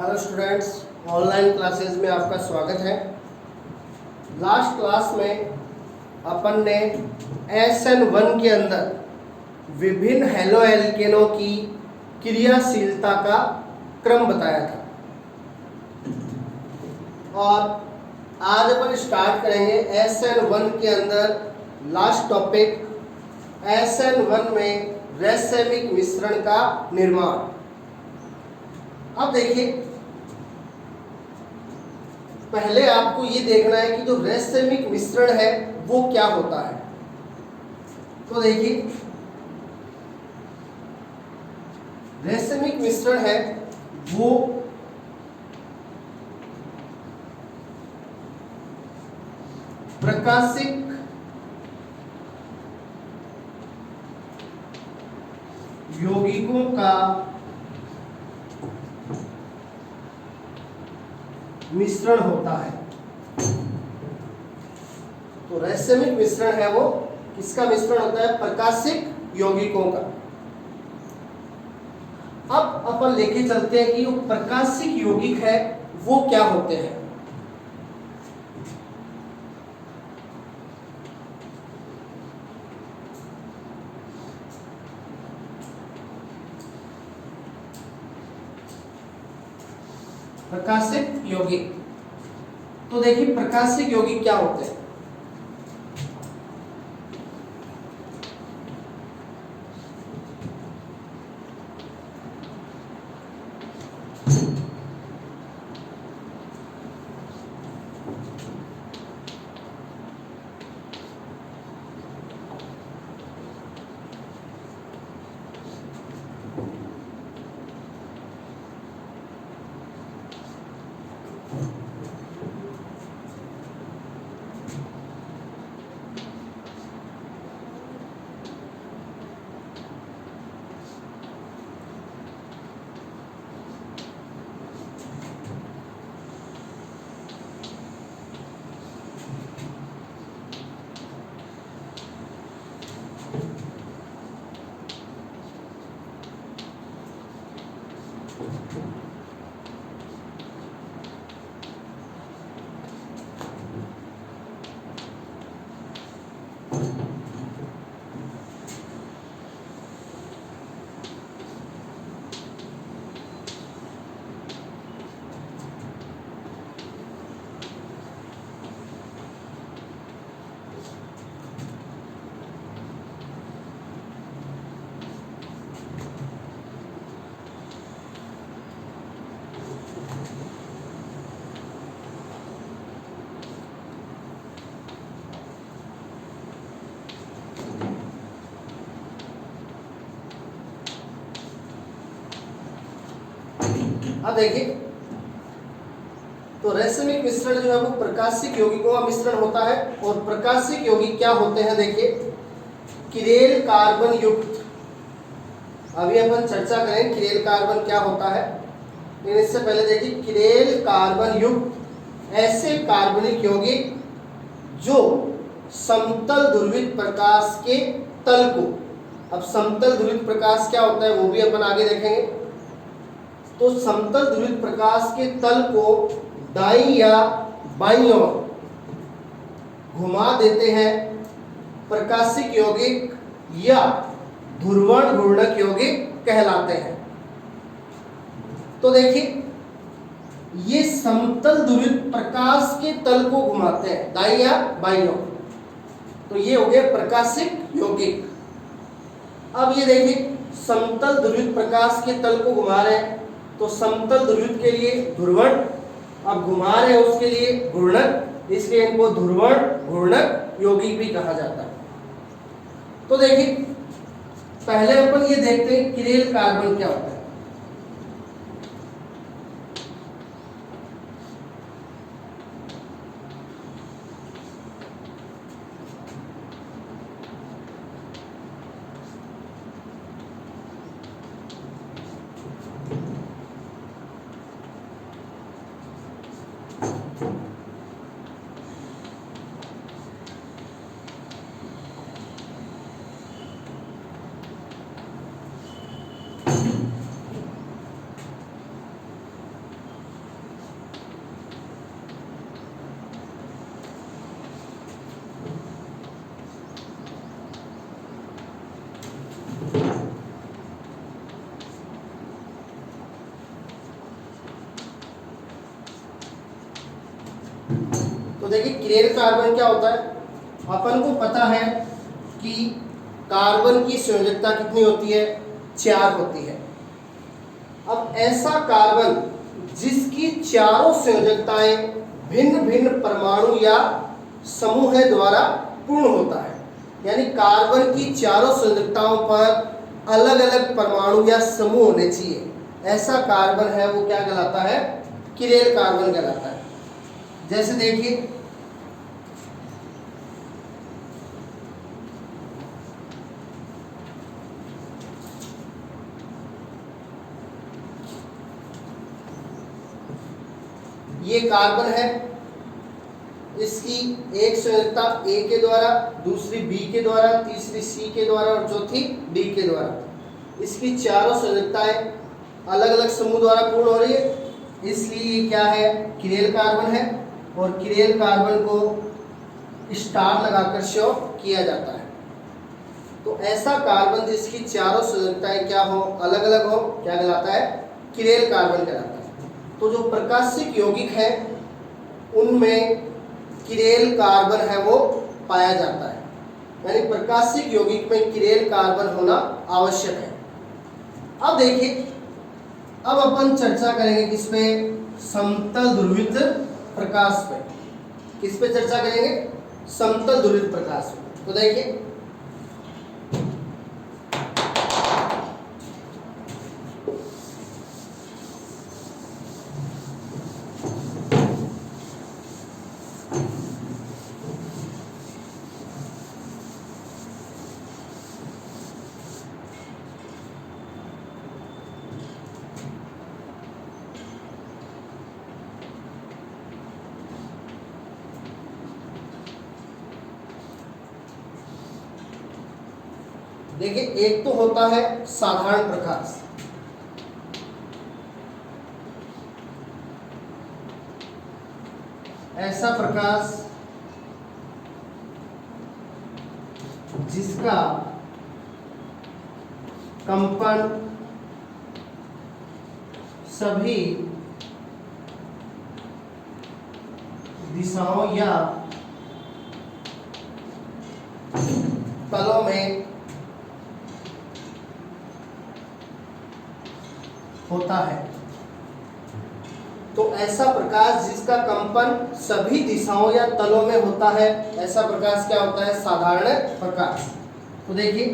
Hello students, online classes में आपका स्वागत है। लास्ट क्लास में अपन ने SN1 के अंदर विभिन्न हैलो एल्केनों की क्रियाशीलता का क्रम बताया था और आज अपन स्टार्ट करेंगे SN1 के अंदर लास्ट टॉपिक SN1 में रैसेमिक मिश्रण का निर्माण। अब देखिए, पहले आपको ये देखना है कि जो रैसेमिक मिश्रण है वो क्या होता है। तो देखिए, रैसेमिक मिश्रण है वो प्रकाशिक यौगिकों का मिश्रण होता है। तो रैसेमिक मिश्रण है वो किसका मिश्रण होता है? प्रकाशिक यौगिकों का। अब अपन लेके चलते हैं कि वो प्रकाशिक यौगिक है वो क्या होते हैं। प्रकाशिक यौगिक, तो देखिए प्रकाशिक यौगिक क्या होते हैं। अब देखिए, तो रैसेमिक मिश्रण जो है वो प्रकाशिक यौगिकों का मिश्रण होता है। और प्रकाशिक यौगिक क्या होते हैं? देखिए, किरेल कार्बन युक्त, अभी अपन चर्चा करें किरेल कार्बन क्या होता है। लेकिन इससे पहले देखिए, किरेल कार्बन युक्त ऐसे कार्बनिक यौगिक जो समतल ध्रुवित प्रकाश के तल को, अब समतल ध्रुवित प्रकाश क्या होता है वो भी अपन आगे देखेंगे। तो समतल ध्रुवित प्रकाश के तल को दाईं या बाईं ओर घुमा देते हैं प्रकाशिक यौगिक या ध्रुवण घूर्णक यौगिक कहलाते हैं। तो देखिए, ये समतल ध्रुवित प्रकाश के तल को घुमाते हैं दाईं या बाईं ओर, तो ये हो गए प्रकाशिक यौगिक। अब ये देखिए, समतल ध्रुवित प्रकाश के तल को घुमा रहे हैं, तो समतल ध्रुवित के लिए ध्रुवण, अब घुमा रहे हैं उसके लिए घूर्णक, इसलिए इनको ध्रुवण घूर्णक यौगिक भी कहा जाता है। तो देखिए, पहले अपन ये देखते हैं किरेल कार्बन क्या होता है। देखिए किरेल कार्बन क्या होता है, अपन को पता है कि कार्बन की संयोजकता कितनी होती है, 4 होती है। अब ऐसा कार्बन जिसकी चारों संयोजकताएं भिन्न भिन्न परमाणु या समूह द्वारा पूर्ण होता है, यानी कार्बन की चारों संयोजकताओं पर अलग अलग परमाणु या समूह होने चाहिए, ऐसा कार्बन है वो क्या कहलाता है, किरेल कार्बन कहलाता है। जैसे देखिए ये कार्बन है, इसकी एक संयोजकता A के द्वारा, दूसरी B के द्वारा, तीसरी C के द्वारा और चौथी D के द्वारा। इसकी चारों संयोजकताएं अलग अलग समूह द्वारा पूर्ण हो रही है, इसलिए ये क्या है, किरेल कार्बन है। और किरेल कार्बन को स्टार लगाकर शो किया जाता है। तो ऐसा कार्बन जिसकी चारों संयोजकताएं क्या हो, अलग अलग हो, क्या कहलाता है, किरेल कार्बन कहलाता है। तो जो प्रकाशिक यौगिक है उनमें किरेल कार्बन है वो पाया जाता है, यानी प्रकाशिक यौगिक में किरेल कार्बन होना आवश्यक है। अब देखिए, अब अपन चर्चा करेंगे किस पे, समतल ध्रुवित प्रकाश पे। किस पे चर्चा करेंगे, समतल ध्रुवित प्रकाश पे। तो देखिए देखिए, एक तो होता है साधारण प्रकाश, ऐसा प्रकाश जिसका कंपन सभी दिशाओं या तलों में होता है। तो ऐसा प्रकाश जिसका कंपन सभी दिशाओं या तलों में होता है, ऐसा प्रकाश क्या होता है, साधारण प्रकाश। तो देखिए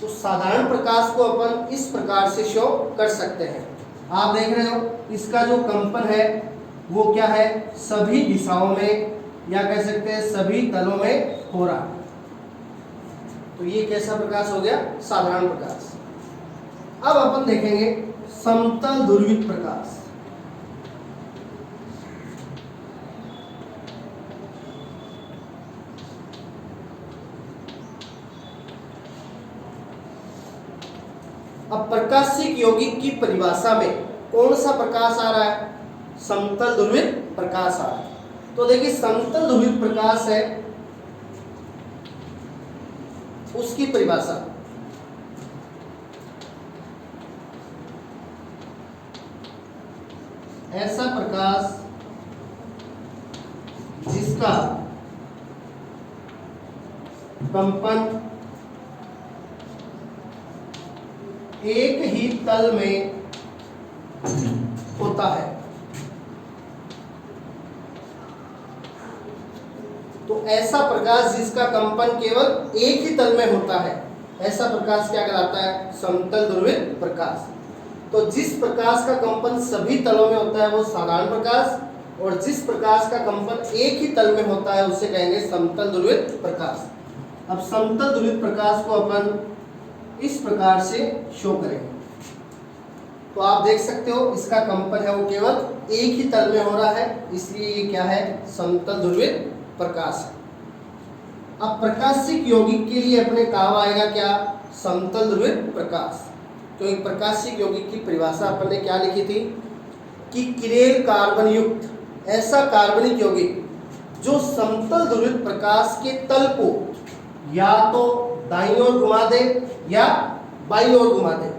तो साधारण प्रकाश को अपन इस प्रकार से शो कर सकते हैं। आप देख रहे हो, इसका जो कंपन है वो क्या है, सभी दिशाओं में या कह सकते हैं सभी तलों में हो रहा है। तो ये कैसा प्रकाश हो गया, साधारण प्रकाश। अब अपन देखेंगे समतल ध्रुवित प्रकाश। अब प्रकाशिक यौगिक की परिभाषा में कौन सा प्रकाश आ रहा है, समतल ध्रुवित प्रकाश आ रहा है। तो देखिए समतल ध्रुवित प्रकाश है, उसकी परिभाषा ऐसा प्रकाश जिसका कंपन एक ही तल में होता है। तो ऐसा प्रकाश जिसका कंपन केवल एक ही तल में होता है, ऐसा प्रकाश क्या कहलाता है, समतल ध्रुवित प्रकाश। तो जिस प्रकाश का कंपन सभी तलों में होता है वो साधारण प्रकाश, और जिस प्रकाश का कंपन एक ही तल में होता है उसे कहेंगे समतल ध्रुवित प्रकाश। अब समतल ध्रुवित प्रकाश को अपन इस प्रकार से शो करेंगे। तो आप देख सकते हो इसका कंपन है वो केवल एक ही तल में हो रहा है, इसलिए ये क्या है, समतल ध्रुवित प्रकाश है। अब प्रकाशिक यौगिक के लिए अपने काम आएगा क्या, समतल ध्रुवित प्रकाश। तो एक प्रकाशिक यौगिक की परिभाषा अपन ने क्या लिखी थी कि किरेल कार्बन युक्त ऐसा कार्बनिक यौगिक जो समतल ध्रुवित प्रकाश के तल को या तो दाईं ओर घुमा दे या बाईं ओर घुमा दे,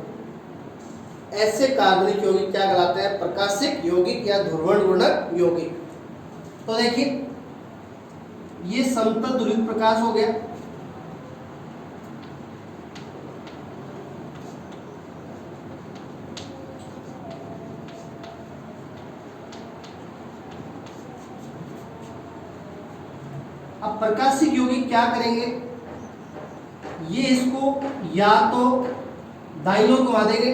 ऐसे कार्बनिक यौगिक क्या कहलाते हैं? प्रकाशिक यौगिक या ध्रुवण गुणक यौगिक। तो देखिए ये समतल ध्रुवित प्रकाश हो गया। अब प्रकाशिक यौगिक क्या करेंगे? ये इसको या तो दाईं ओर घुमा देंगे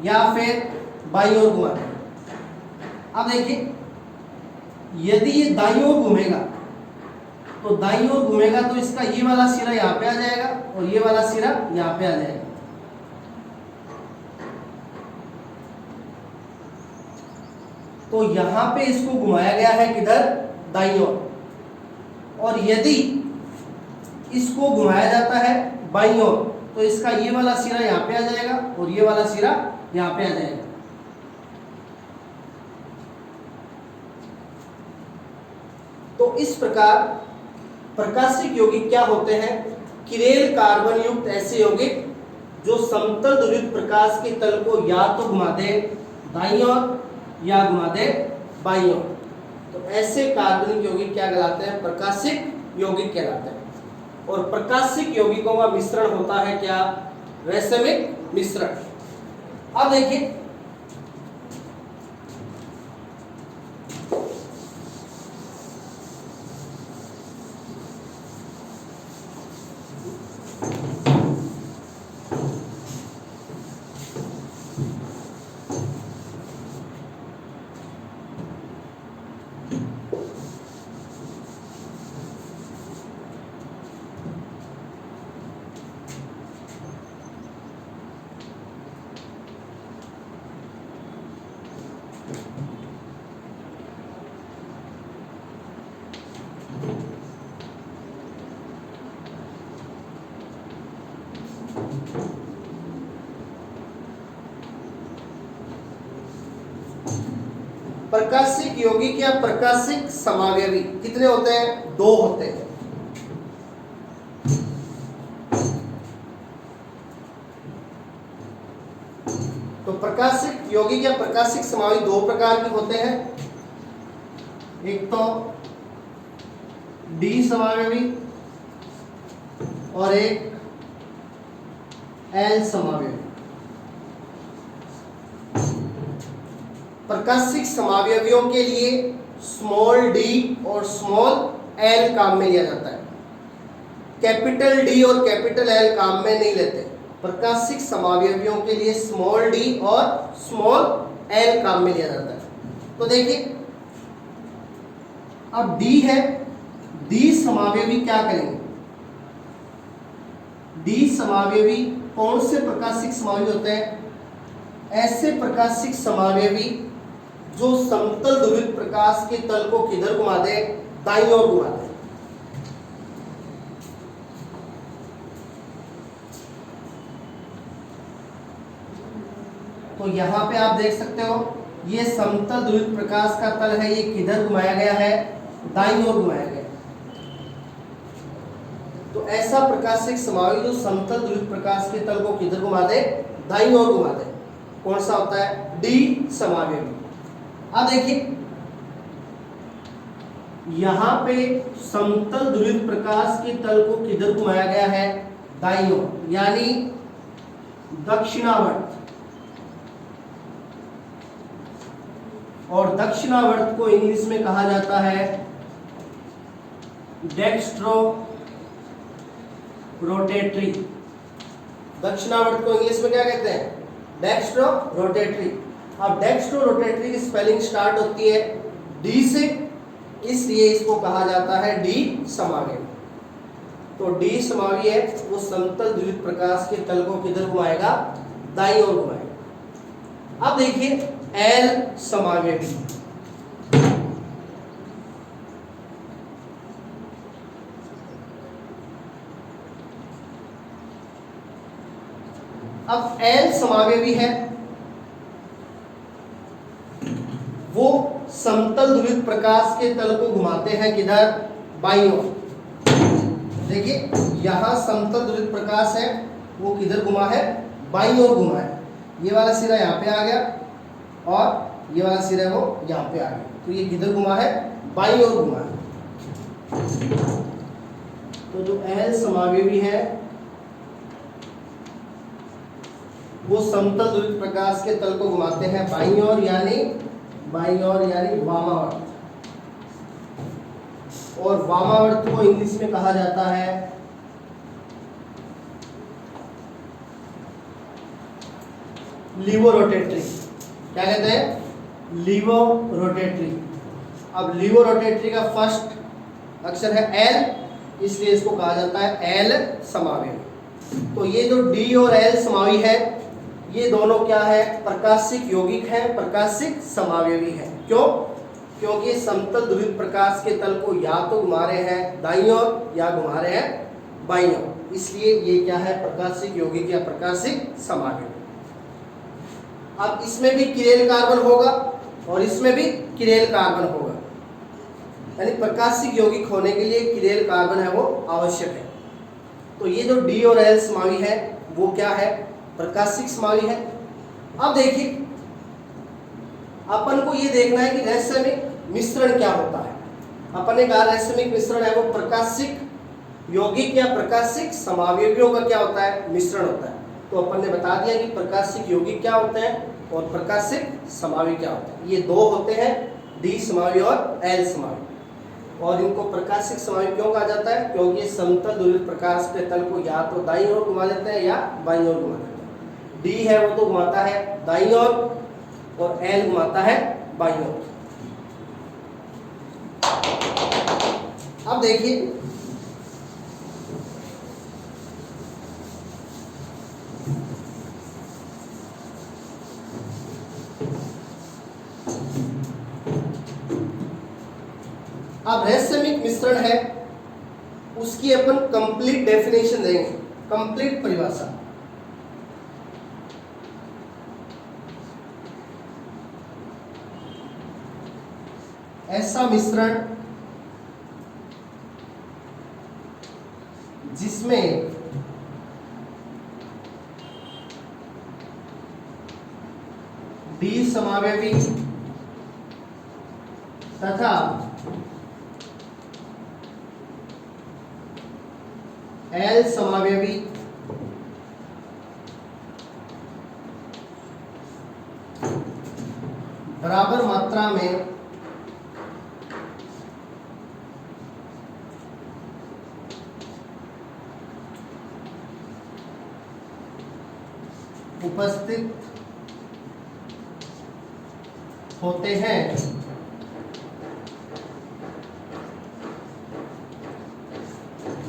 या फिर बाईं ओर घुमा देंगे। अब देखिए यदि ये दाईं ओर घूमेगा तो दाईं ओर घूमेगा तो इसका ये वाला सिरा यहाँ पे आ जाएगा और ये वाला सिरा यहाँ पे आ जाएगा। तो यहाँ पे इसको घुमाया गया है किधर? दाईं ओर। और यदि इसको घुमाया जाता है बाईं ओर तो इसका ये वाला सिरा यहाँ पे आ जाएगा और ये वाला सिरा यहाँ पे आ जाएगा। तो इस प्रकार प्रकाशिक यौगिक क्या होते हैं? किरेल कार्बन युक्त ऐसे यौगिक जो समतल ध्रुवित प्रकाश के तल को या तो घुमा दे दाईं ओर या घुमा दे बाईं ओर। तो ऐसे कार्बनिक यौगिक क्या कहलाते हैं? प्रकाशिक यौगिक कहलाते हैं। और प्रकाशिक यौगिकों का मिश्रण होता है क्या? रैसमिक मिश्रण। अब देखिए प्रकाशिक यौगिक या प्रकाशिक समावयवी कितने होते हैं? 2 होते हैं। तो प्रकाशिक यौगिक या प्रकाशिक समावयवी 2 प्रकार के होते हैं। एक तो डी समावयवी और एक एल समावयवी। प्रकाशिक समावयवियों के लिए स्मॉल डी और स्मॉल एल काम में लिया जाता है। कैपिटल डी और कैपिटल एल काम में नहीं लेते। प्रकाशिक समावयवियों के लिए स्मॉल डी और स्मॉल एल काम में लिया जाता है। तो देखिए अब डी है, डी समावयवी क्या करेंगे? डी समावयवी कौन से प्रकाशिक समावयवी होते हैं? ऐसे प्रकाशिक समावयवी जो समतल ध्रुवित प्रकाश के तल को किधर घुमा दे? दाईं ओर घुमा दे। तो यहां पे आप देख सकते हो ये समतल ध्रुवित प्रकाश का तल है, ये किधर घुमाया गया है? दाईं ओर घुमाया गया। तो ऐसा प्रकाशिक समावयवी जो समतल ध्रुवित प्रकाश के तल को किधर घुमा दे? दाईं ओर घुमा दे, कौन सा होता है? डी समावयवी। अब देखिए यहां पे समतल ध्रुवित प्रकाश के तल को किधर घुमाया गया है? दाईं ओर, यानी दक्षिणावर्त। और दक्षिणावर्त को इंग्लिश में कहा जाता है डेक्स्ट्रो रोटेटरी। दक्षिणावर्त को इंग्लिश में क्या कहते हैं? Dextro rotatory. अब डेक्स्ट्रो रोटेटरी की स्पेलिंग स्टार्ट होती है डी से, इसलिए इसको कहा जाता है डी समावयवी। तो डी समावयवी है वो समतल ध्रुवित प्रकाश के तल को किधर घुमाएगा? दाईं ओर घुमाएगा। अब देखिए एल समावयवी। अब एल समावयवी है वो समतल ध्रुवित प्रकाश के तल को घुमाते हैं किधर, बाईं ओर। देखिए यहाँ समतल ध्रुवित प्रकाश है वो किधर घुमा है, बाईं ओर घुमा है। ये वाला सिरा यहाँ पे आ गया और ये वाला सिरा वो यहाँ पे आ गया, तो ये किधर घुमा है, बाईं ओर घुमा है। तो जो L समावेवी है वो समतल ध्रुवित प्रकाश के तल को घुमाते हैं बाईं ओर, यानी वामावर्त। और वामावर्त को इंग्लिश में कहा जाता है लीवोरोटेटरी। क्या कहते हैं, लीवोरोटेटरी। अब लीवोरोटेटरी का फर्स्ट अक्षर है L, इसलिए इसको कहा जाता है L समावेवी। तो ये जो D और L समावी है ये दोनों क्या है, प्रकाशिक यौगिक है, प्रकाशिक समावेवी है। क्यों, क्योंकि समतल ध्रुवित प्रकाश के तल को या तो घुमा रहे हैं दाईं ओर या घुमा रहे हैं बाईं ओर, इसलिए ये क्या है, प्रकाशिक यौगिक या प्रकाशिक समावेवी। अब इसमें भी किरेल कार्बन होगा और इसमें भी किरेल कार्बन होगा, यानी प्रकाशिक यौगिक होने के लिए किरेल कार्बन है वो आवश्यक है। तो ये जो D और L समावी है वो क्या है, प्रकाशिक समावी है। अब देखिए अपन को ये देखना है कि रहस्यमिक मिश्रण क्या होता है। अपन ने कहा रहस्यमिक मिश्रण है वो प्रकाशिक यौगिक या प्रकाशिक समावेवियों का क्या होता है, मिश्रण होता है। तो अपन ने बता दिया कि प्रकाशिक यौगिक क्या होते हैं और प्रकाशिक समावी क्या होते हैं। ये दो होते हैं, D समावी और L समावी। और इनको प्रकाशिक समावी क्यों कहा जाता है, क्योंकि समतल ध्रुवित प्रकाश के तल को या तो दाईं ओर घुमा लेते हैं या बाईं ओर घुमा लेते हैं। D है वो तो घुमाता है दाईं ओर और L घुमाता है बाईं ओर। अब देखिए अब रहस्यमिक मिश्रण है उसकी अपन कंप्लीट डेफिनेशन देंगे, कंप्लीट परिभाषा। ऐसा मिश्रण जिसमें D समावेवी तथा L समावेवी बराबर मात्रा में उपस्थित होते हैं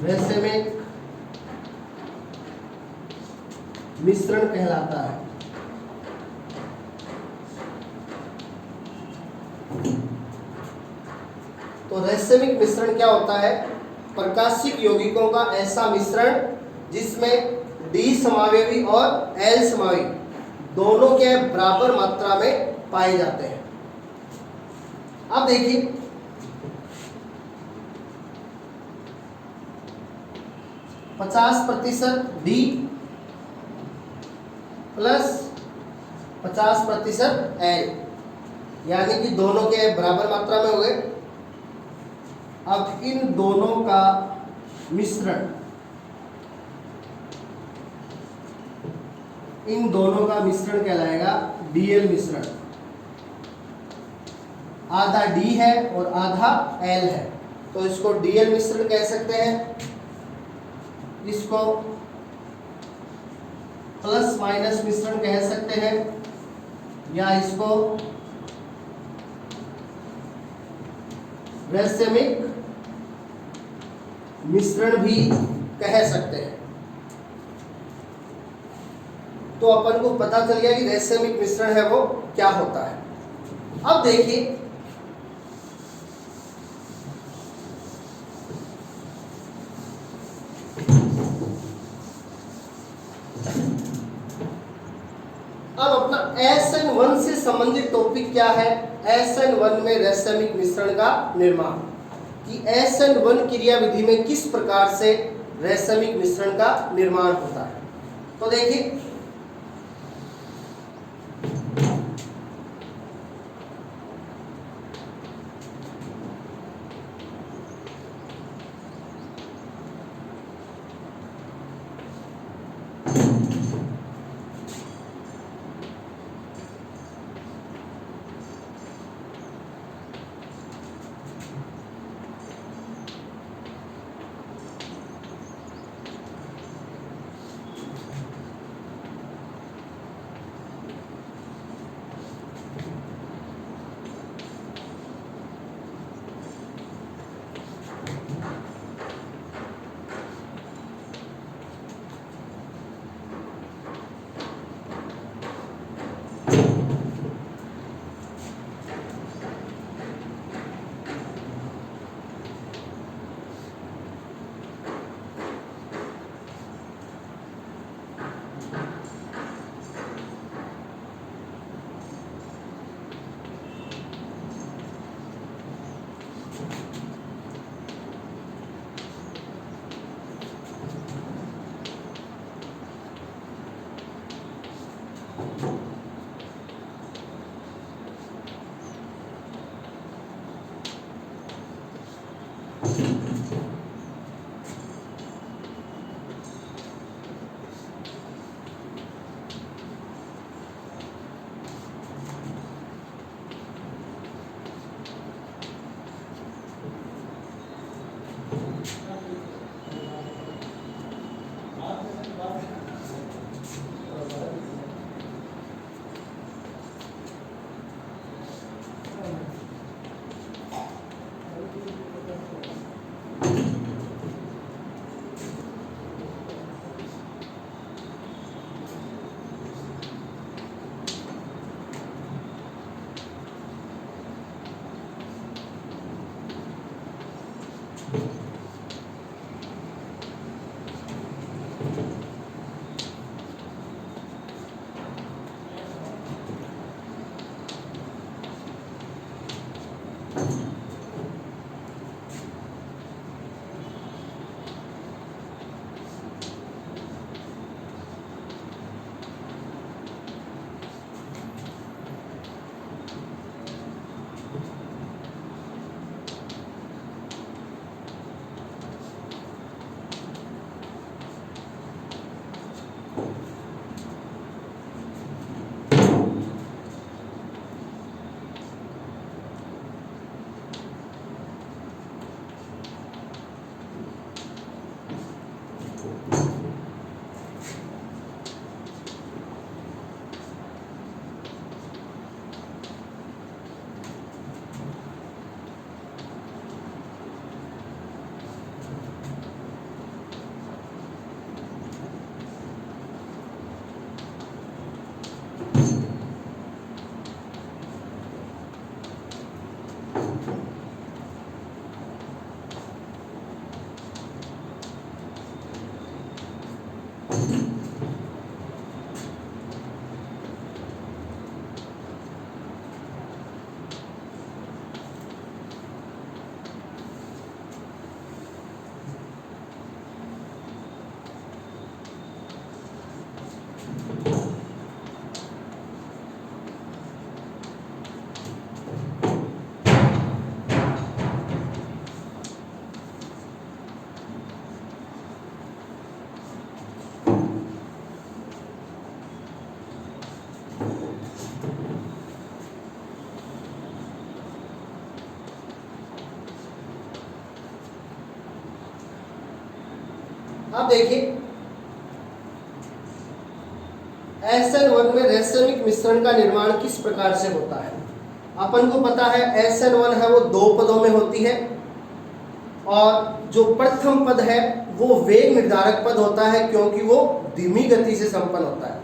वैसे में मिश्रण कहलाता है। तो रहस्यमिक मिश्रण क्या होता है, प्रकाशिक यौगिकों का ऐसा मिश्रण जिसमें D समावेवी और L समावेवी दोनों के बराबर मात्रा में पाए जाते हैं। अब देखिए 50% D प्लस 50% L, यानी कि दोनों के बराबर मात्रा में हो गए। अब इन दोनों का मिश्रण, इन दोनों का मिश्रण कहलाएगा DL मिश्रण। आधा D है और आधा L है, तो इसको DL मिश्रण कह सकते हैं। इसको प्लस माइनस मिश्रण कह सकते हैं, या इसको रहस्यमिक मिश्रण भी कह सकते हैं। तो अपन को पता चल गया कि रहस्यमिक मिश्रण है वो क्या होता है। अब देखिए अब अपना SN1 से संबंधित टॉपिक क्या है? SN1 में रैसमिक मिश्रण का निर्माण, कि SN1 क्रिया विधि में किस प्रकार से रैसमिक मिश्रण का निर्माण होता है। तो देखिए अब देखिए SN1 में रैसमिक मिश्रण का निर्माण किस प्रकार से होता है। अपन को पता है SN1 है वो दो पदों में होती है, और जो प्रथम पद है वो वेग निर्धारक पद होता है क्योंकि वो धीमी गति से संपन्न होता है।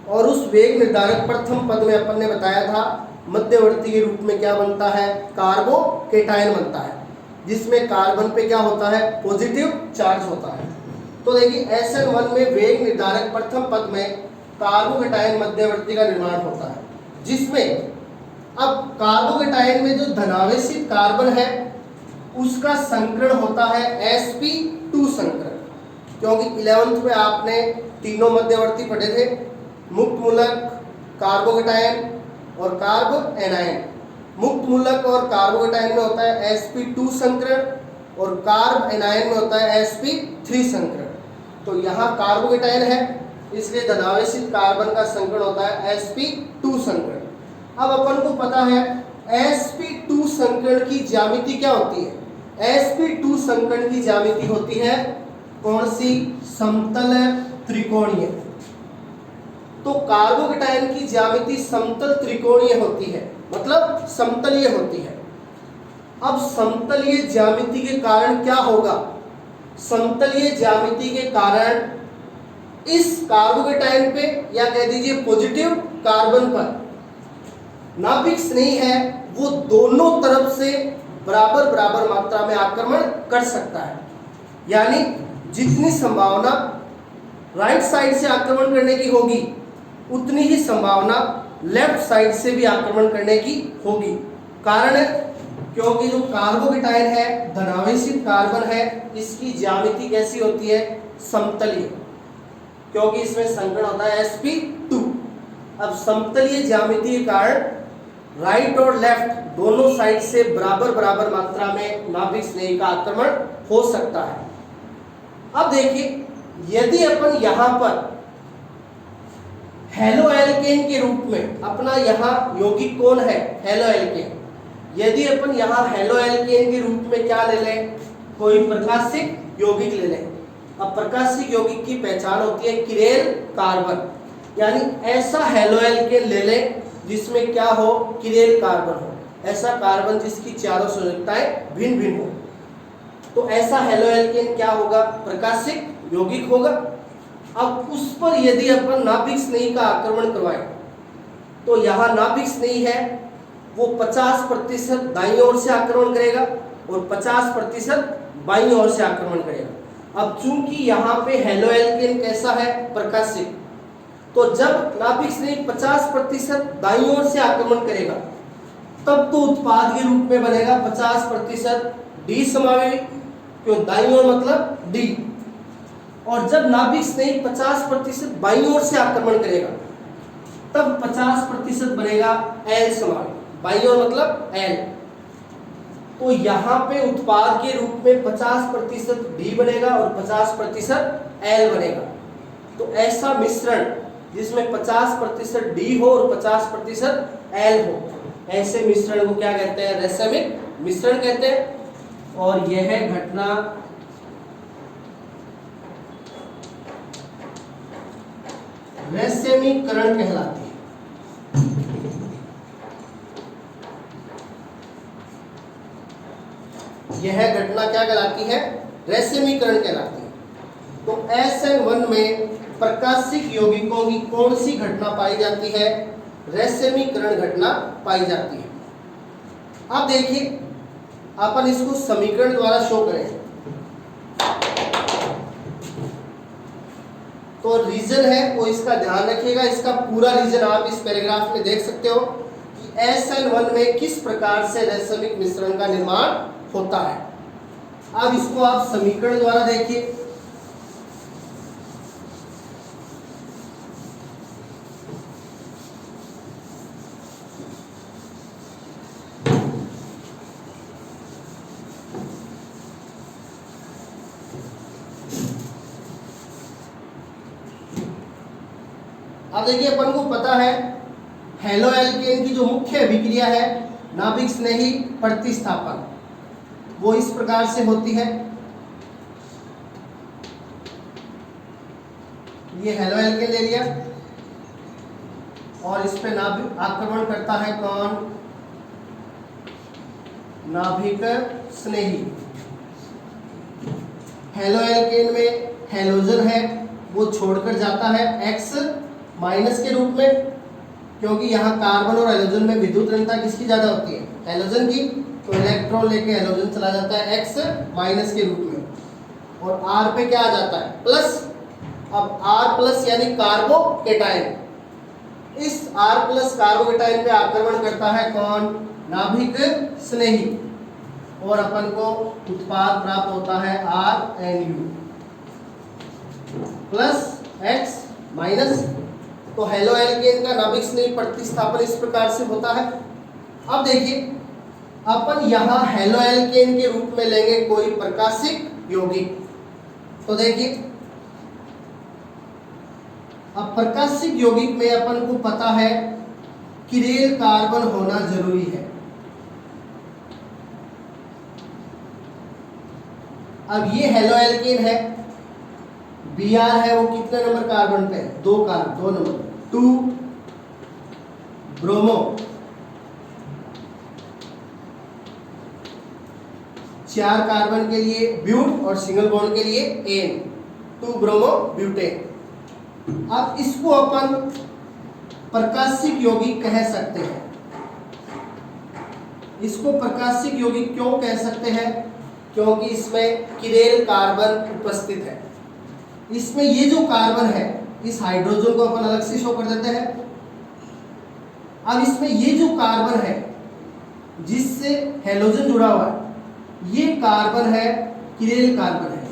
और उस वेग निर्धारक प्रथम पद में अपन ने बताया था मध्यवर्ती के रूप में क्या बनता है, कार्बोकेटायन बनता है, जिसमें कार्बन पे क्या होता है, पॉजिटिव चार्ज होता है। तो देखिए SN1 में वेग निर्धारक प्रथम पद में कार्बोकेटायन मध्यवर्ती का निर्माण होता है, जिसमें अब कार्बोकेटायन में जो धनावेशित कार्बन है उसका संकरण होता है sp2 संकरण। क्योंकि 11th में आपने तीनों मध्यवर्ती पढ़े थे, मुक्त मूलक, कार्बोकेटायन और कार्ब एनायन। मुक्त मूलक और कार्बोकेटायन में होता है sp2 संकरण और कार्ब एनायन में होता है sp3 संकरण। तो यहाँ कार्बोकेटायन है, इसलिए धनावेशित कार्बन का संकरण होता है sp2 संकरण। अब अपन को पता है sp2 संकरण की ज्यामिति क्या होती है। sp2 संकरण की ज्यामिति होती है कौन सी? समतल त्रिकोणीय। तो कार्बोकेटायन की ज्यामिति समतल त्रिकोणीय होती है, मतलब समतलीय होती है। अब समतलीय ज्यामिति के कारण क्या होगा? समतलीय ज्यामिति के कारण इस कार्बोकेटायन पे या कह दीजिए पॉजिटिव कार्बन पर नाभिक स्नेही है वो दोनों तरफ से बराबर बराबर मात्रा में आक्रमण कर सकता है। यानी जितनी संभावना राइट साइड से आक्रमण करने की होगी उतनी ही संभावना लेफ्ट साइड से भी आक्रमण करने की होगी। कारण क्योंकि जो कार्बोकेटायन है धनावेशित कार्बन है, इसकी ज्यामिति कैसी होती है? समतलीय, क्योंकि इसमें संकरण होता है sp2। अब समतलीय ज्यामिति के कारण राइट और लेफ्ट दोनों साइड से बराबर बराबर मात्रा में नाभिक स्नेही का आक्रमण हो सकता है। अब देखिए, यदि अपन यहां पर हेलो एल्केन के रूप में, अपना यहाँ यौगिक कौन है? Halo alkane. यदि अपन यहाँ हेलो एल्केन के रूप में क्या ले लें? कोई प्रकाशिक यौगिक ले लें। अब प्रकाशिक यौगिक की पहचान होती है किरेल कार्बन, यानी ऐसा हेलो एल्केन ले लें जिसमें क्या हो? किरेल कार्बन हो, ऐसा कार्बन जिसकी चारों संयोजकताएं भिन्न भिन्न हो। तो ऐसा हेलो एल्केन क्या होगा? प्रकाशिक यौगिक होगा। अब उस पर यदि अपन नाभिक स्नेही का आक्रमण करवाएं तो यहाँ नाभिक स्नेही है वो 50% दाईं ओर से आक्रमण करेगा और 50% बाईं ओर से आक्रमण करेगा। अब चूंकि यहाँ पे हेलो एल्केन कैसा है? प्रकाशिक, तो जब नाभिक स्नेही 50% दाईं ओर से आक्रमण करेगा तब तो उत्पाद के रूप में बनेगा 50% डी समावेशी, क्यों? दाईं ओर मतलब डी। और जब नाभिक स्नेही 50% बाईं ओर से आक्रमण करेगा तब 50% बनेगा एल समावेशी, बाईं ओर मतलब एल। तो यहाँ पे उत्पाद के रूप में 50% डी बनेगा और 50% एल बनेगा। तो ऐसा मिश्रण जिसमें 50% डी हो और 50% एल हो, ऐसे मिश्रण को क्या कहते हैं? रैसमिक मिश्रण कहते हैं। और यह घटना रैसमीकरण कहलाती है। यह घटना क्या कहलाती है? रैसमीकरण कहलाती है। तो SN1 में प्रकाशिक यौगिकों की कौन सी घटना पाई जाती है? रैसमीकरण घटना पाई जाती है। अब देखिए, अपन इसको समीकरण द्वारा शो करें तो रीजन है वो इसका ध्यान रखिएगा। इसका पूरा रीजन आप इस पैराग्राफ में देख सकते हो कि SN1 में किस प्रकार से रैसमिक मिश्रण का निर्माण होता है। अब इसको आप समीकरण द्वारा देखिए। अब देखिए, अपन को पता है हेलो एल्केन की जो मुख्य अभिक्रिया है नाभिक स्नेही प्रतिस्थापन, वो इस प्रकार से होती है। ये हेलो एल्केन ले लिया और इस पे नाभिक आक्रमण करता है कौन? नाभिक स्नेही। हेलो एल्केन में हेलोजन है वो छोड़कर जाता है X माइनस के रूप में, क्योंकि यहाँ कार्बन और हेलोजन में विद्युत ऋणता किसकी ज्यादा होती है? हेलोजन की। तो इलेक्ट्रॉन लेके हेलोजन चला जाता है X माइनस के रूप में और R पे क्या आ जाता है? प्लस। अब R प्लस यानी कार्बोकेटायन, इस R प्लस कार्बोकेटायन पे आक्रमण करता है कौन? नाभिक स्नेही, और अपन को उत्पाद प्राप्त होता है RNU प्लस X माइनस। तो हेलो एल्केन का नाभिक स्नेही प्रतिस्थापन इस प्रकार से होता है। अब देखिए अपन यहां हेलो एल्केन के रूप में लेंगे कोई प्रकाशिक यौगिक। तो देखिए अब प्रकाशिक यौगिक में अपन को पता है किरेल कार्बन होना जरूरी है। अब ये हेलो एल्केन है, Br है वो कितने नंबर कार्बन पे? 2 कार्बन, 2 नंबर, 2 ब्रोमो, 4 कार्बन के लिए ब्यूट और सिंगल बॉन्ड के लिए एन, 2 ब्रोमो ब्यूटेन। अब इसको अपन प्रकाशिक यौगिक कह सकते हैं। इसको प्रकाशिक यौगिक क्यों कह सकते हैं? क्योंकि इसमें किरेल कार्बन उपस्थित है। इसमें ये जो कार्बन है, इस हाइड्रोजन को अपन अलग से शो कर देते हैं। अब इसमें ये जो कार्बन है जिससे हेलोजन जुड़ा हुआ है, ये कार्बन है किरेल कार्बन है।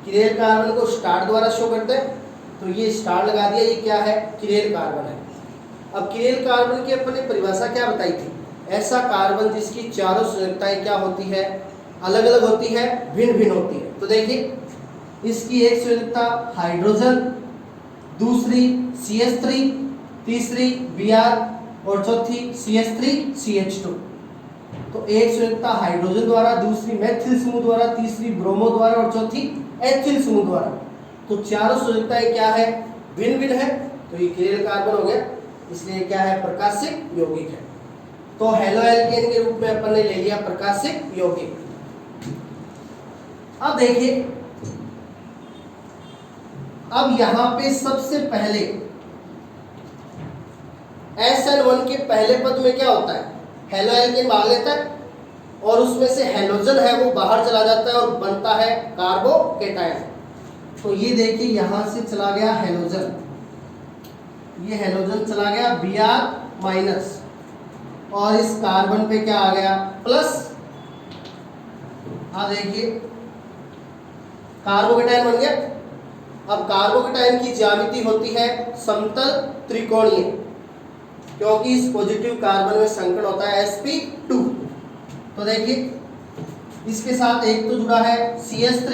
किरेल कार्बन को स्टार द्वारा शो करते हैं, तो ये स्टार लगा दिया, ये क्या है? किरेल कार्बन है। अब किरेल कार्बन की अपन ने परिभाषा क्या बताई थी? ऐसा कार्बन जिसकी चारों संयुक्ताएं क्या होती है? अलग अलग होती है, भिन्न भिन्न होती है। तो देखिए इसकी एक संयुक्ता हाइड्रोजन, दूसरी CH3, तीसरी Br और चौथी CH3CH2। तो एक संयुक्ता हाइड्रोजन द्वारा, दूसरी मेथिल समूह द्वारा, तीसरी ब्रोमो द्वारा और चौथी एथिल समूह द्वारा। तो चारों संयुक्ताएं क्या है? भिन्न भिन्न है। तो ये किरेल कार्बन हो गया, इसलिए क्या है? प्रकाशिक यौगिक है। तो हेलो एल्केन के रूप में अपन ने ले लिया प्रकाशिक यौगिक। अब देखिए अब यहां पे सबसे पहले SN1 के पहले पद में क्या होता है? हेलो एल्केन भाग लेता है और उसमें से हेलोजन है वो बाहर चला जाता है और बनता है कार्बोकेटायन। तो ये देखिए यहां से चला गया हेलोजन, ये हेलोजन चला गया Br माइनस, और इस कार्बन पे क्या आ गया? प्लस। देखिए कार्बोकेटायन बन गया। अब कार्बोकेटायन की ज्यामिति होती है समतल त्रिकोणीय, क्योंकि इस पॉजिटिव कार्बन में संकरण होता है sp2। तो देखिए इसके साथ एक तो जुड़ा है CH3,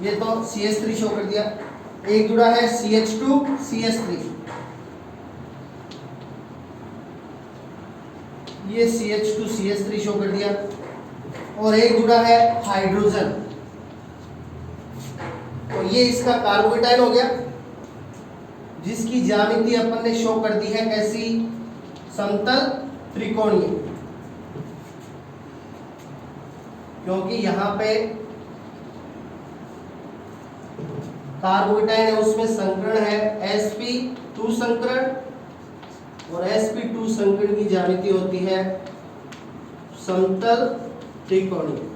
ये तो CH3 शो कर दिया, एक जुड़ा है CH2 CH3, ये CH2 CH3 शो कर दिया, और एक जुड़ा है हाइड्रोजन। तो ये इसका कार्बोकेटायन हो गया, जिसकी ज्यामिति अपन ने शो कर दी है कैसी? समतल त्रिकोणीय, क्योंकि यहां पे कार्बोकेटायन है उसमें संकरण है sp2 संकरण, और sp2 संकरण की ज्यामिति होती है समतल त्रिकोणीय।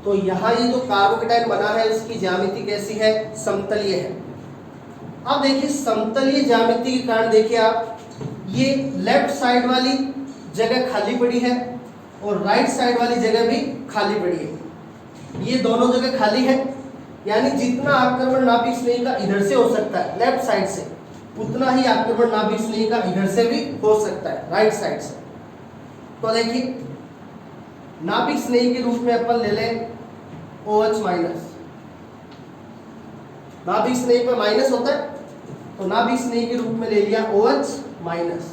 तो यहाँ ये जो कार्बोकेटायन बना है इसकी ज्यामिति कैसी है? समतलीय है। अब देखिए समतलीय ज्यामिति के कारण देखिए आप, ये लेफ्ट साइड वाली जगह खाली पड़ी है और राइट साइड वाली जगह भी खाली पड़ी है। ये दोनों जगह खाली है, यानी जितना आक्रमण नाभिक स्नेही का इधर से हो सकता है लेफ्ट साइड से, उतना ही आक्रमण नाभिक स्नेही का इधर से भी हो सकता है राइट साइड से। तो देखिए नाभिक स्नेही के रूप में अपन ले लें OH माइनस। नाभिक स्नेही पे माइनस होता है, तो नाभिक स्नेही के रूप में ले लिया OH माइनस।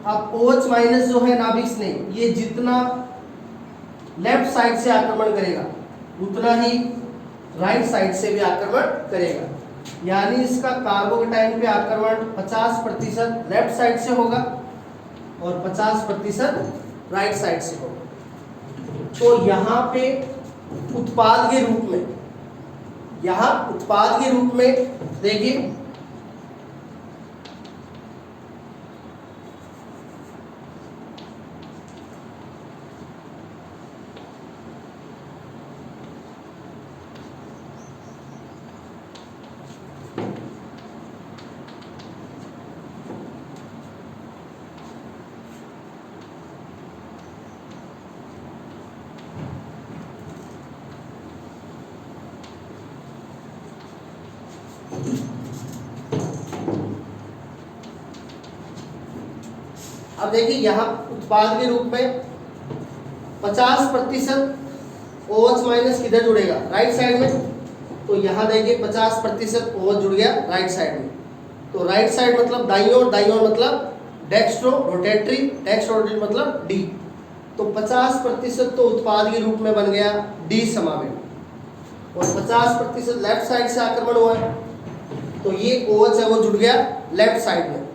अब OH माइनस जो है नाभिक स्नेही, ये जितना लेफ्ट साइड से आक्रमण करेगा उतना ही राइट साइड से भी आक्रमण करेगा, यानी इसका कार्बोकेटायन पे आक्रमण 50% लेफ्ट साइड से होगा और 50% राइट साइड से होगा। तो यहाँ पे उत्पाद के रूप में, यहाँ उत्पाद के रूप में देखिए अब देखिए यहाँ उत्पाद के रूप में 50% OH माइनस किधर जुड़ेगा, राइट साइड में। तो यहाँ देखिए 50% OH जुड़ गया राइट साइड में। तो राइट साइड मतलब दाईं ओर, दाईं ओर मतलब डेक्स्ट्रो रोटेटरी, डेक्स्ट्रो रोटेटरी मतलब डी। तो 50% तो उत्पाद के रूप में बन गया डी समावेश, और 50% लेफ्ट साइड से आक्रमण हुआ है, तो ये OH है वो जुड़ गया लेफ्ट साइड में।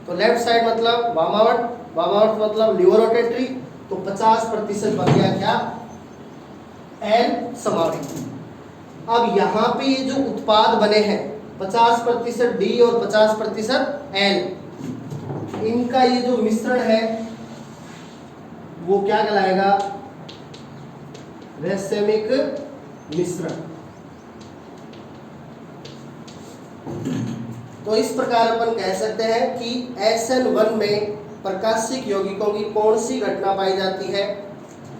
तो लेफ्ट साइड मतलब वामावर्त, वामावर्त मतलब न्यूरो रोटेटरी। तो 50% बन गया क्या, एन समावेश। अब यहाँ पे ये जो उत्पाद बने हैं 50% डी और 50% एन, इनका ये जो मिश्रण है वो क्या कहलाएगा, रैसेमिक मिश्रण। तो इस प्रकार अपन कह सकते हैं कि SN1 में प्रकाशिक यौगिकों की कौन सी घटना पाई जाती है,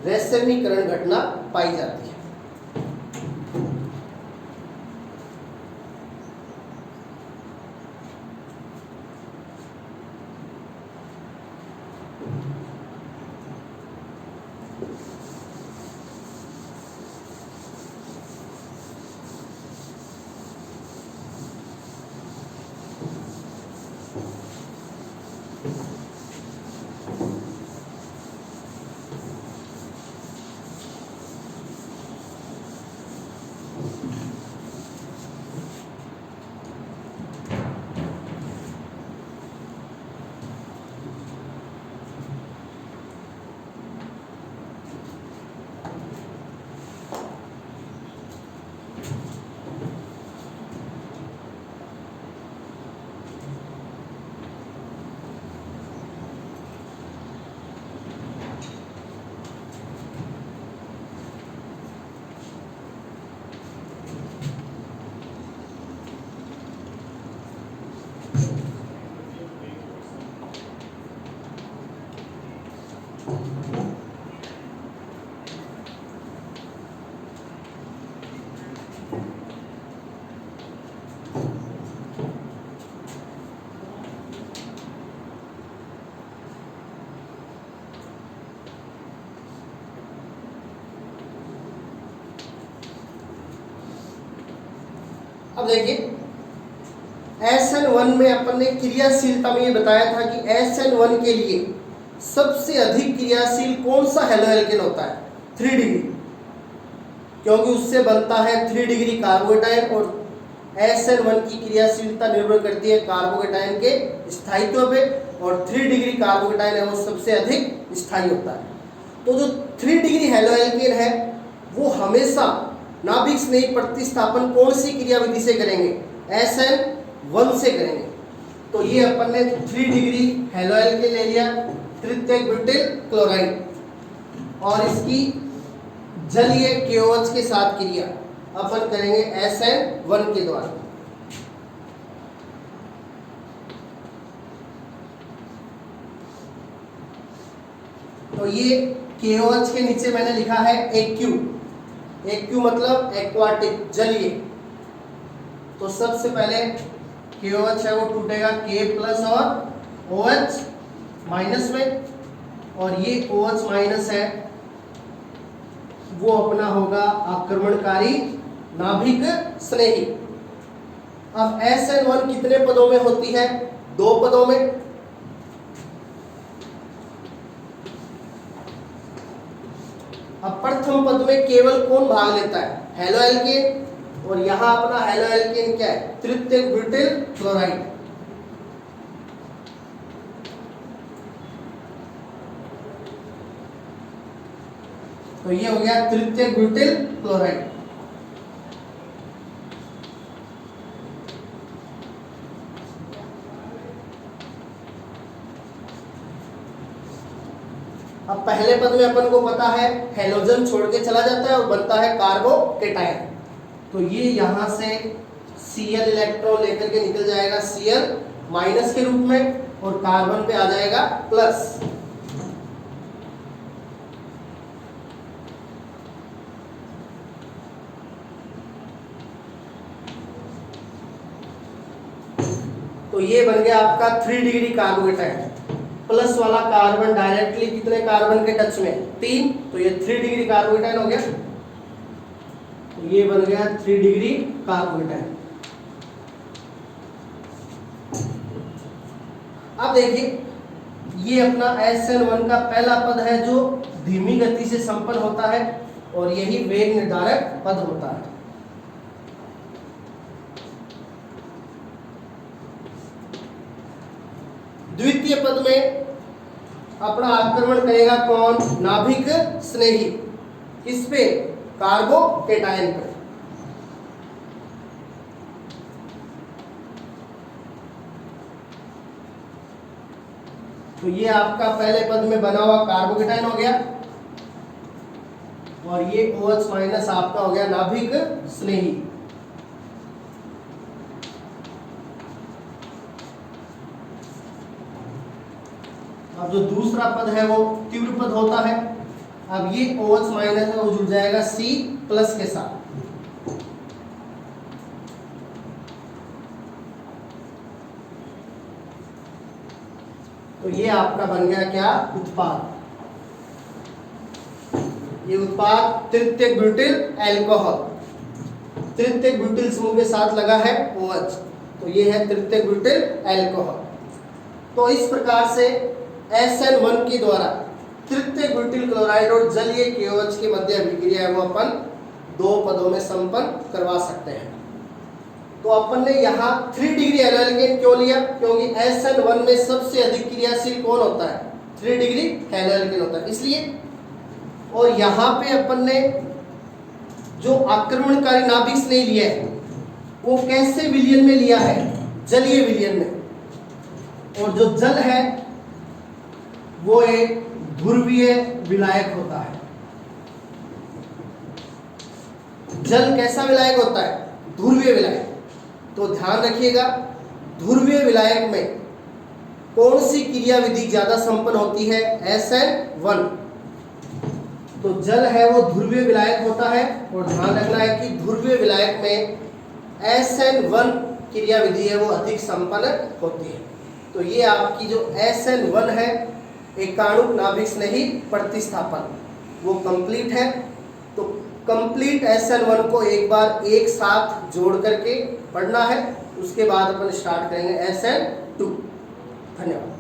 रैसेमीकरण घटना पाई जाती है। अब देखिए SN1 में अपन ने क्रियाशीलता में ये बताया था कि SN1 के लिए सबसे अधिक क्रियाशील कौन सा हेलो एल्केन होता है, 3 डिग्री, क्योंकि उससे बनता है 3 डिग्री कार्बोकेटायन, और SN1 की क्रियाशीलता निर्भर करती है कार्बोकेटायन के स्थायित्व पे, और 3 डिग्री कार्बोकेटायन है वो सबसे अधिक स्थायी होता है। तो जो 3 डिग्री हेलो एल्केन है वो हमेशा नाभिक स्नेही प्रतिस्थापन कौन सी क्रियाविधि से करेंगे, SN1 से करेंगे। तो ये अपन ने 3 डिग्री हेलो एल्केन ले लिया, तृतीयक ब्यूटिल क्लोराइड, और इसकी जलीय KOH के साथ क्रिया अपन करेंगे SN1 के द्वारा। तो ये KOH के नीचे मैंने लिखा है AQ, AQ मतलब एक्वाटिक, जलीय। तो सबसे पहले KOH है वो टूटेगा K प्लस और OH माइनस में, और ये OH माइनस है वो अपना होगा आक्रमणकारी नाभिक स्नेही। अब SN1 कितने पदों में होती है, 2 पदों में। अब प्रथम पद में केवल कौन भाग लेता है, हेलो एल्केन, और यहां अपना हेलो एल्केन क्या है, तृतीयक ब्यूटिल क्लोराइड। तो ये हो गया तृतीयक ब्यूटिल क्लोराइड। अब पहले पद में अपन को पता है हेलोजन छोड़ के चला जाता है और बनता है कार्बोकेटायन। तो ये यहां से Cl इलेक्ट्रॉन लेकर के निकल जाएगा Cl माइनस के रूप में, और कार्बन पे आ जाएगा प्लस। तो ये बन गया आपका 3 डिग्री कार्बोकेटाइन। प्लस वाला कार्बन डायरेक्टली कितने कार्बन के टच में, 3, तो ये 3 डिग्री कार्बोकेटाइन हो गया। तो ये बन गया 3 डिग्री कार्बोकेटाइन। अब देखिए ये अपना SN1 का पहला पद है जो धीमी गति से संपन्न होता है और यही वेग निर्धारक पद होता है। द्वितीय पद में अपना आक्रमण करेगा कौन, नाभिक स्नेही, किस पे, कार्बोकेटाइन पे। तो ये आपका पहले पद में बना हुआ कार्बोकेटाइन हो गया और ये OH माइनस आपका हो गया नाभिक स्नेही। अब जो दूसरा पद है वो तीव्र पद होता है। अब ये OH माइनस है वो जुड़ जाएगा C प्लस के साथ। तो ये आपका बन गया क्या, उत्पाद। ये उत्पाद तृतीयक ब्यूटिल अल्कोहल, तृतीयक ब्यूटिल समूह के साथ लगा है OH, तो ये है तृतीयक ब्यूटिल अल्कोहल। तो इस प्रकार से SN1 के द्वारा तृतीयक ब्यूटिल क्लोराइड और जलीय KOH के मध्य अभिक्रिया है वो अपन 2 पदों में संपन्न करवा सकते हैं। तो अपन ने यहाँ 3 डिग्री हैलोएल्केन क्यों लिया, क्योंकि SN1 में सबसे अधिक क्रियाशील कौन होता है, 3 डिग्री हैलोएल्केन होता है, इसलिए। और यहाँ पे अपन ने जो आक्रमणकारी नाभिक स्नेही लिया है वो कैसे विलयन में लिया है, जलीय विलयन में। और जो जल है वो एक ध्रुवीय विलायक होता है। जल कैसा विलायक होता है, ध्रुवीय विलायक। तो ध्यान रखिएगा ध्रुवीय विलायक में कौन सी क्रिया विधि ज्यादा संपन्न होती है, SN1। तो जल है वो ध्रुवीय विलायक होता है और ध्यान रखना है कि ध्रुवीय विलायक में SN1 क्रिया विधि है वो अधिक संपन्न होती है। तो ये आपकी जो SN1 है एकाणुक नाभिक स्नेही प्रतिस्थापन वो कंप्लीट है। तो कंप्लीट SN1 को एक बार एक साथ जोड़ करके पढ़ना है, उसके बाद अपन स्टार्ट करेंगे SN2। धन्यवाद।